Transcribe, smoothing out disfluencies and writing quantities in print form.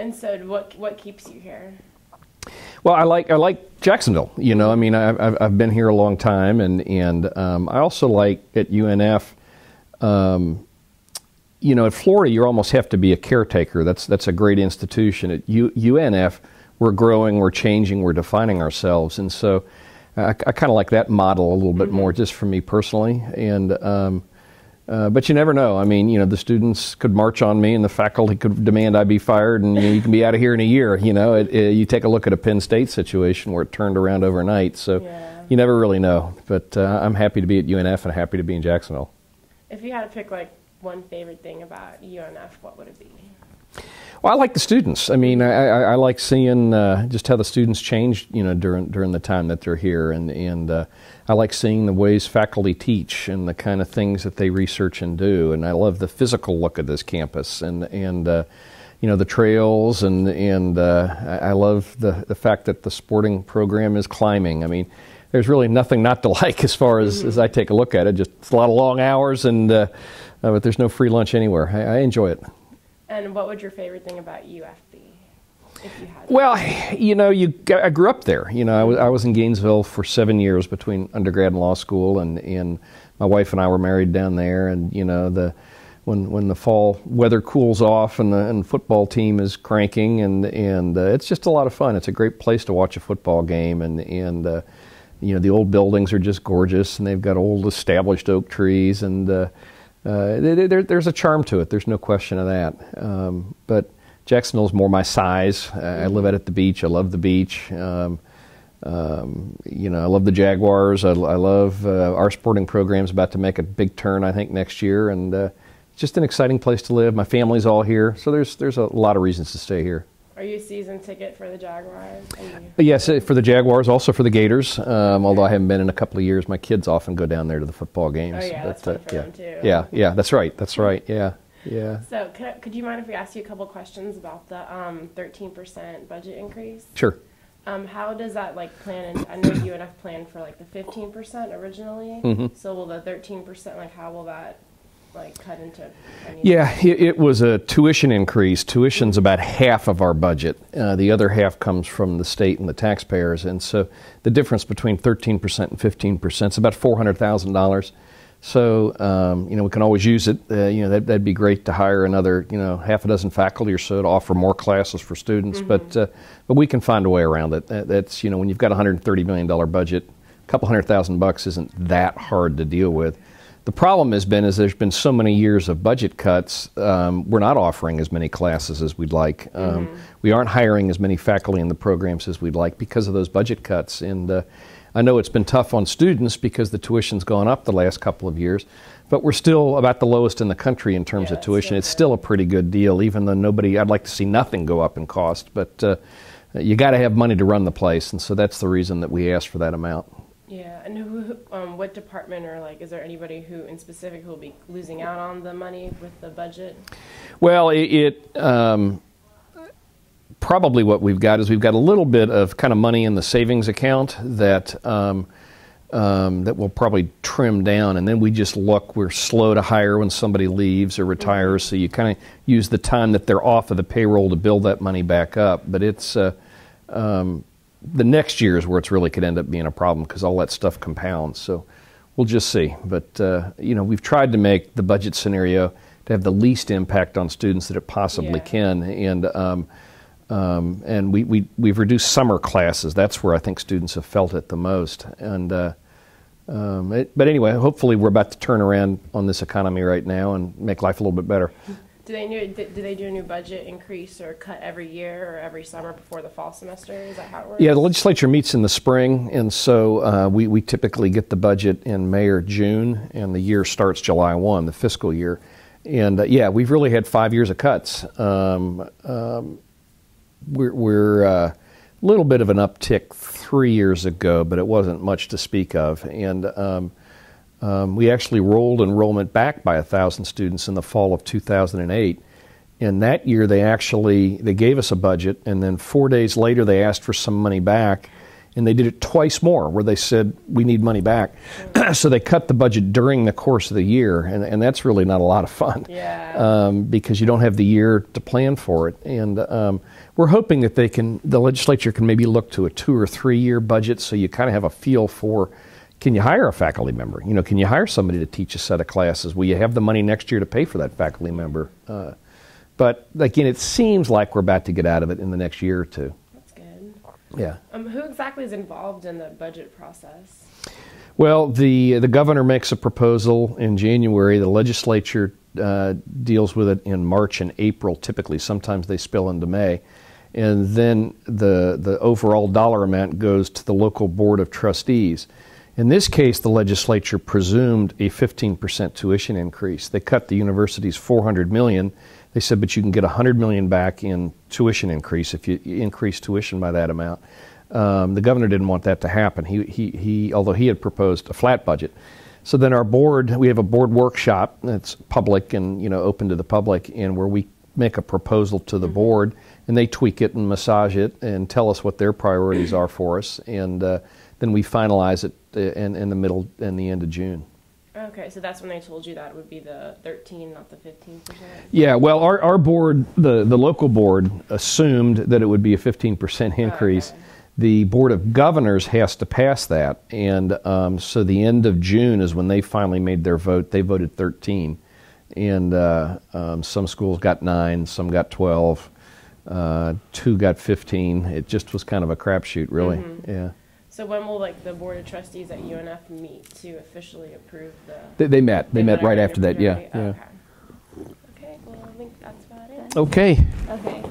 And so what keeps you here? Well, I like Jacksonville. You know, I mean, I've been here a long time, and I also like at UNF. You know, at Florida, you almost have to be a caretaker. That's a great institution. At UNF, we're growing, we're changing, we're defining ourselves, and so I kind of like that model a little bit more, just for me personally. And but you never know. I mean, you know, the students could march on me, and the faculty could demand I be fired, and you can be out of here in a year. You know, you take a look at a Penn State situation where it turned around overnight. So you never really know. But I'm happy to be at UNF and happy to be in Jacksonville. If you had to pick like one favorite thing about UNF, what would it be? Well, I like the students. I mean, I like seeing just how the students change, you know, during the time that they're here, and I like seeing the ways faculty teach and the kind of things that they research and do. And I love the physical look of this campus, and you know, the trails, and I love the fact that the sporting program is climbing. I mean, there's really nothing not to like as far as I take a look at it. Just it's a lot of long hours, and but there's no free lunch anywhere. I enjoy it. And what would your favorite thing about UF be, if you had? Well, you know, I grew up there. You know, I was in Gainesville for 7 years between undergrad and law school, and my wife and I were married down there. And you know, when the fall weather cools off and the football team is cranking, and it's just a lot of fun. It's a great place to watch a football game, and you know, the old buildings are just gorgeous, and they've got old established oak trees, and there's a charm to it. There's no question of that. But Jacksonville's more my size. I live out at the beach. I love the beach. You know, I love the Jaguars. I love our sporting program's about to make a big turn, I think, next year, and it's just an exciting place to live. My family's all here, so there's a lot of reasons to stay here. Are you a season ticket for the Jaguars? Yes, for the Jaguars, also for the Gators. Although I haven't been in a couple of years, my kids often go down there to the football games. Oh yeah, that's fun for them too. Yeah, that's right. Yeah. So could you mind if we ask you a couple questions about the 13% budget increase? Sure. How does that plan? I know UNF planned for like the 15% originally. Mm-hmm. So will the 13%, how will that cut into anything? Yeah, it was a tuition increase. Tuition's about half of our budget. The other half comes from the state and the taxpayers, and so the difference between 13% and 15% is about $400,000. So you know, we can always use it. You know, that'd be great to hire another, you know, half a dozen faculty or so to offer more classes for students. But we can find a way around it. That's, you know, when you've got a $130 million budget, a couple $100,000 isn't that hard to deal with. The problem has been there's been so many years of budget cuts, we're not offering as many classes as we'd like. We aren't hiring as many faculty in the programs as we'd like because of those budget cuts. And I know it's been tough on students because the tuition's gone up the last couple of years, but we're still about the lowest in the country in terms of tuition. It's still a pretty good deal, even though I'd like to see nothing go up in cost, but you got to have money to run the place, and so that's the reason that we asked for that amount. Yeah, and what department, or is there anybody who in specific who will be losing out on the money with the budget? Well, probably what we've got is we've got a little bit of kind of money in the savings account that that we'll probably trim down, and then we just we're slow to hire when somebody leaves or retires, so you kind of use the time that they're off of the payroll to build that money back up. But it's the next year is where it's really could end up being a problem because all that stuff compounds. So we'll just see. But you know, we've tried to make the budget scenario to have the least impact on students that it possibly can, and we've reduced summer classes. That's where I think students have felt it the most. And but anyway, hopefully we're about to turn around on this economy right now and make life a little bit better. Do they do a new budget increase or cut every year or every summer before the fall semester? Is that how it works? Yeah, the legislature meets in the spring, and so we typically get the budget in May or June, and the year starts July 1, the fiscal year. And we've really had 5 years of cuts. We're a little bit of an uptick 3 years ago, but it wasn't much to speak of. And we actually rolled enrollment back by 1,000 students in the fall of 2008. And that year they gave us a budget, and then 4 days later they asked for some money back, And they did it twice more, where they said, we need money back. So they cut the budget during the course of the year, and that's really not a lot of fun. Yeah. Because you don't have the year to plan for it. And we're hoping that the legislature can maybe look to a 2 or 3 year budget, so you kind of have a feel for, can you hire a faculty member? Can you hire somebody to teach a set of classes? Will you have the money next year to pay for that faculty member? But again, it seems like we're about to get out of it in the next year or two. Yeah. Who exactly is involved in the budget process? Well, the governor makes a proposal in January. The legislature deals with it in March and April, typically. Sometimes they spill into May. And then the overall dollar amount goes to the local board of trustees. In this case, the legislature presumed a 15% tuition increase. They cut the university's $400 million. They said, but you can get $100 million back in tuition increase if you increase tuition by that amount. The governor didn't want that to happen. Although he had proposed a flat budget. So then our board, we have a board workshop that's public and open to the public, and where we make a proposal to the board, and they tweak it and massage it and tell us what their priorities are for us, and then we finalize it in the middle and the end of June. Okay, so that's when they told you that it would be the 13, not the 15%? Yeah, well, our board, the local board, assumed that it would be a 15% increase. Okay. The Board of Governors has to pass that, and so the end of June is when they finally made their vote. They voted 13, and some schools got 9, some got 12, 2 got 15. It just was kind of a crapshoot, really. Mm-hmm. Yeah. So when will the Board of Trustees at UNF meet to officially approve the... They met. They met right after that, yeah. Okay. Okay, well, I think that's about it. Okay. Okay.